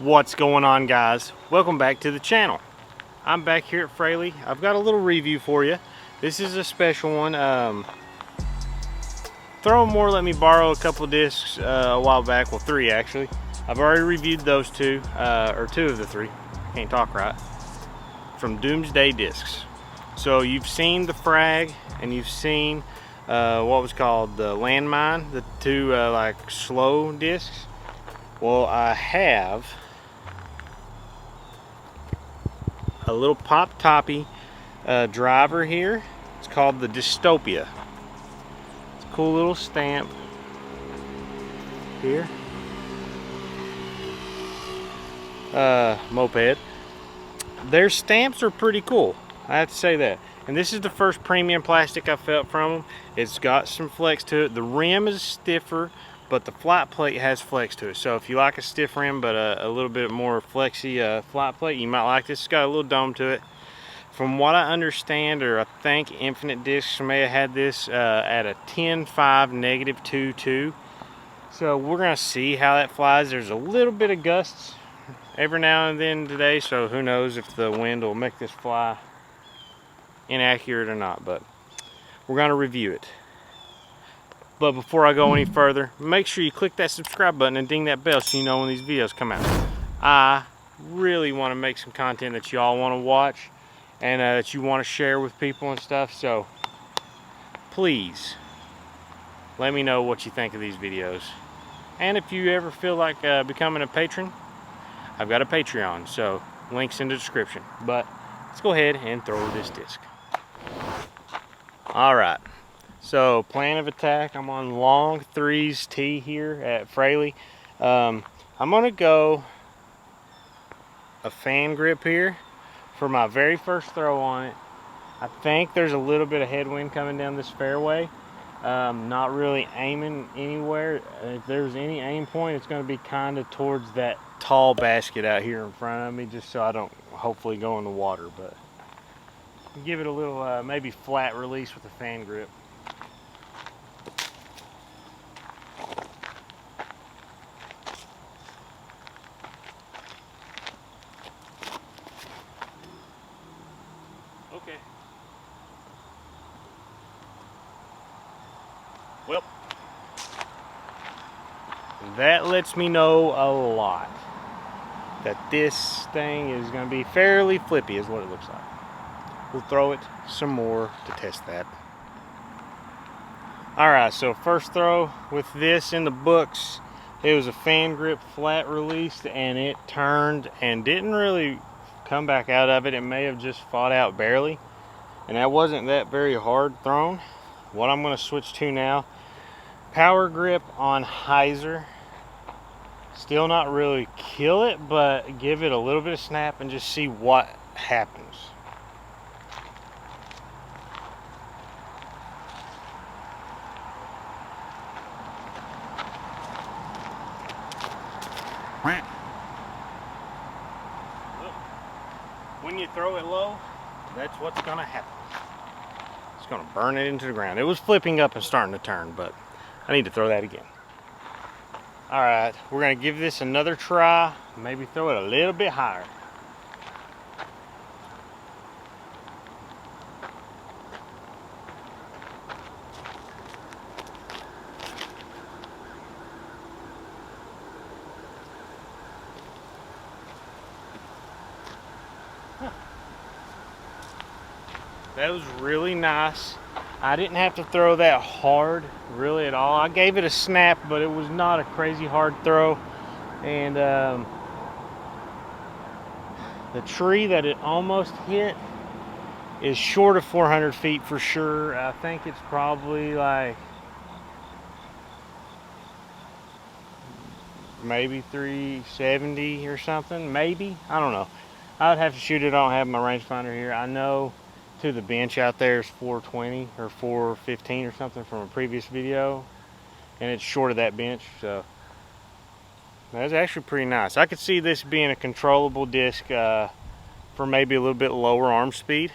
What's going on, guys? Welcome back to the channel. I'm back here at Fraley. I've got a little review for you. This is a special one. Throwmore let me borrow a couple discs a while back, well 3 actually. I've already reviewed those 2, or 2 of the 3, can't talk right, from Doomsday discs. So you've seen the frag and you've seen what was called the landmine, the 2 like slow discs. Well, I have a little pop toppy driver here. It's called the Dystopia. It's a cool little stamp here. Moped. Their stamps are pretty cool, I have to say that. And this is the first premium plastic I felt from them. It's got some flex to it. The rim is stiffer, but the flat plate has flex to it. So if you like a stiff rim but a little bit more flexy flat plate, you might like this. It's got a little dome to it. From what I understand, or I think Infinite Discs may have had this at a 10.5 -2.2. So we're gonna see how that flies. There's a little bit of gusts every now and then today, so who knows if the wind will make this fly inaccurate or not, but we're gonna review it. But before I go any further, make sure you click that subscribe button and ding that bell so you know when these videos come out. I really want to make some content that y'all want to watch and that you want to share with people and stuff, so please let me know what you think of these videos. And if you ever feel like becoming a patron, I've got a Patreon, so links in the description. But let's go ahead and throw this disc. Alright, so plan of attack, I'm on long 3s tee here at Fraley. I'm gonna go a fan grip here for my very first throw on it. I think there's a little bit of headwind coming down this fairway. Not really aiming anywhere. If there's any aim point, it's going to be kind of towards that tall basket out here in front of me, just so I don't hopefully go in the water. But give it a little maybe flat release with a fan grip. Okay. Well, that lets me know a lot. That this thing is going to be fairly flippy is what it looks like. We'll throw it some more to test that. Alright, so first throw with this in the books, it was a fan grip flat release and it turned and didn't really come back out of it. It may have just fought out barely, and that wasn't that very hard thrown. What I'm going to switch to now, power grip on hyzer. Still not really kill it, but give it a little bit of snap and just see what happens. When you throw it low, that's what's going to happen. It's going to burn it into the ground. It was flipping up and starting to turn, but I need to throw that again. Alright, we're going to give this another try. Maybe throw it a little bit higher. That was really nice. I didn't have to throw that hard really at all. I gave it a snap, but it was not a crazy hard throw. And the tree that it almost hit is short of 400 feet for sure. I think it's probably like maybe 370 or something, maybe. I don't know. I'd have to shoot it. I don't have my rangefinder here. I know to the bench out there is 420 or 415 or something from a previous video, and it's short of that bench, so that's actually pretty nice. I could see this being a controllable disc for maybe a little bit lower arm speed,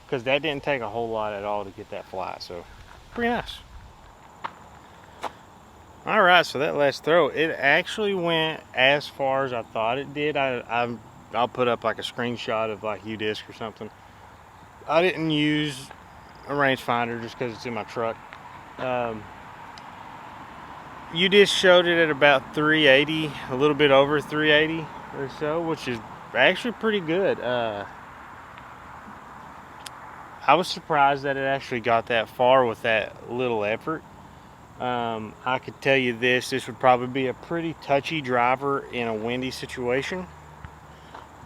because that didn't take a whole lot at all to get that fly, so pretty nice. All right, so that last throw, it actually went as far as I thought it did. I'll put up like a screenshot of like U-disc or something. I didn't use a rangefinder just because it's in my truck. U-disc showed it at about 380, a little bit over 380 or so, which is actually pretty good. I was surprised that it actually got that far with that little effort. I could tell you this would probably be a pretty touchy driver in a windy situation.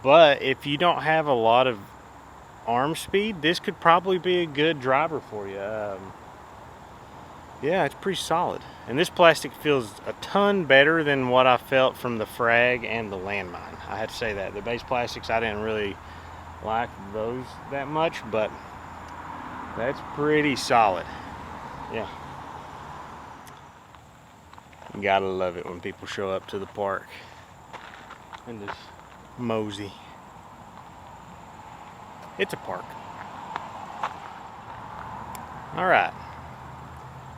But if you don't have a lot of arm speed, this could probably be a good driver for you. Yeah, it's pretty solid. And this plastic feels a ton better than what I felt from the Frag and the Landmine. I had to say that. The base plastics, I didn't really like those that much, but that's pretty solid. Yeah. You gotta love it when people show up to the park and just mosey. It's a park. All right.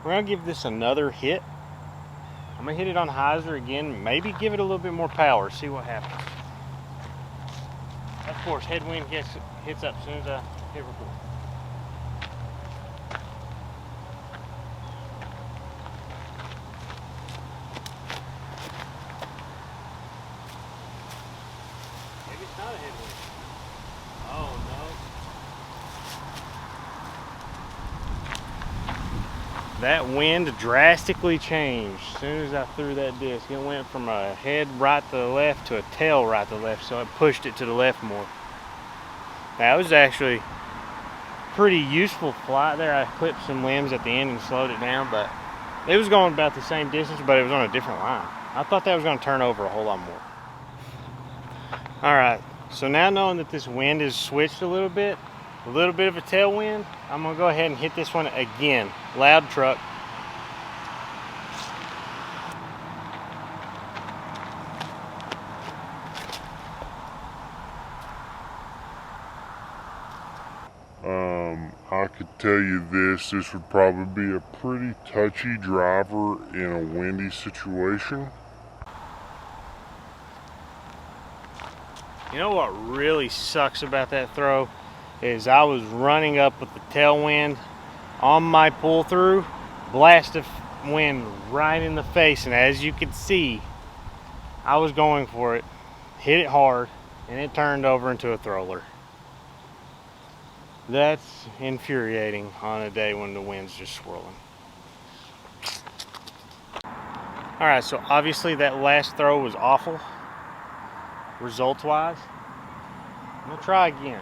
We're gonna give this another hit. I'm gonna hit it on hyzer again, maybe give it a little bit more power, see what happens. Of course, headwind hits up as soon as I hit record. Maybe it's not a headwind. Oh no. That wind drastically changed as soon as I threw that disc. It went from a head right to the left to a tail right to the left, so it pushed it to the left more. That was actually pretty useful flight there. I clipped some limbs at the end and slowed it down, but it was going about the same distance, but it was on a different line. I thought that was going to turn over a whole lot more. All right, so now knowing that this wind is switched a little bit of a tailwind, I'm gonna go ahead and hit this one again. Loud truck. I could tell you this would probably be a pretty touchy driver in a windy situation. You know what really sucks about that throw is I was running up with the tailwind on my pull through, blast of wind right in the face, and as you could see, I was going for it, hit it hard, and it turned over into a thrower. That's infuriating on a day when the wind's just swirling. All right, so obviously that last throw was awful, results-wise. I'm gonna try again.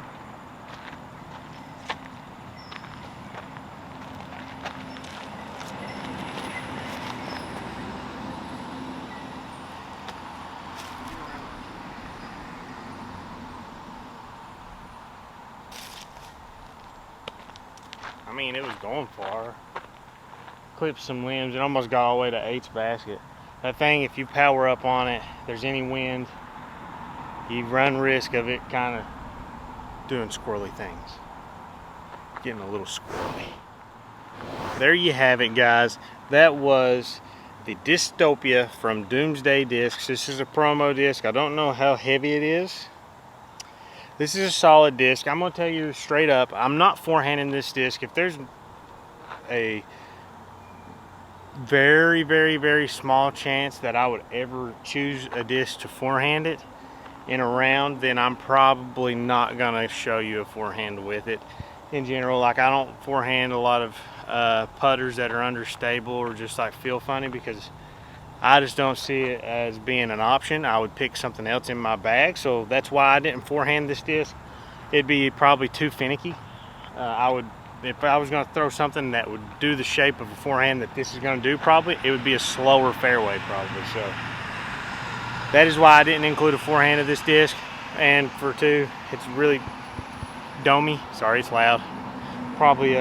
I mean, it was going far. Clipped some limbs. It almost got all the way to 8's basket. That thing, if you power up on it, there's any wind, you run risk of it kind of doing squirrely things. Getting a little squirrely. There you have it, guys. That was the Dystopia from Doomsday Discs. This is a promo disc. I don't know how heavy it is. This is a solid disc. I'm going to tell you straight up, I'm not forehanding this disc. If there's a very, very, very small chance that I would ever choose a disc to forehand it in a round, then I'm probably not going to show you a forehand with it. In general, like I don't forehand a lot of putters that are understable or just like feel funny, because I just don't see it as being an option. I would pick something else in my bag, so that's why I didn't forehand this disc. It'd be probably too finicky. If I was going to throw something that would do the shape of a forehand that this is going to do, probably it would be a slower fairway, probably. So that is why I didn't include a forehand of this disc. And for two, it's really domey. Sorry, it's loud. Probably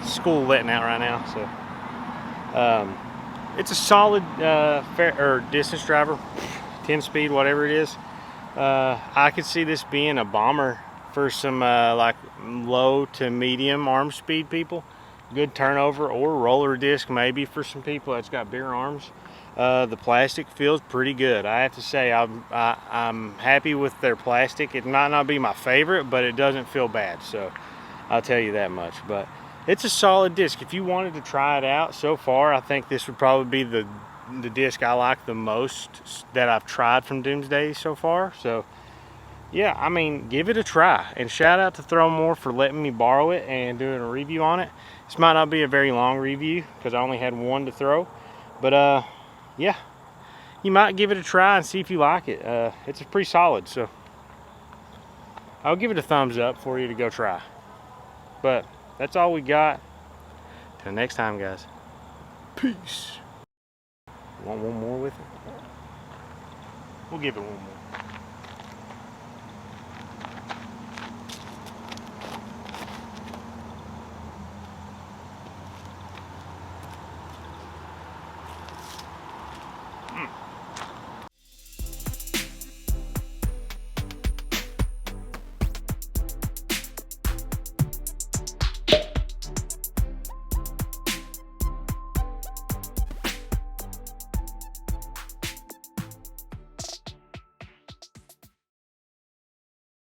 school letting out right now. So. It's a solid distance driver, 10 speed, whatever it is. I could see this being a bomber for some like low to medium arm speed people. good turnover, or roller disc maybe for some people that's got bigger arms. The plastic feels pretty good. I have to say I'm happy with their plastic. It might not be my favorite, but it doesn't feel bad, so I'll tell you that much. But it's a solid disc. If you wanted to try it out, so far I think this would probably be the disc I like the most that I've tried from Doomsday so far. So yeah, I mean, give it a try. And shout out to Throwmore for letting me borrow it and doing a review on it. This might not be a very long review because I only had one to throw, but yeah, you might give it a try and see if you like it. It's pretty solid, so I'll give it a thumbs up for you to go try. But that's all we got. Till next time, guys. Peace. Want one more with it? We'll give it one more.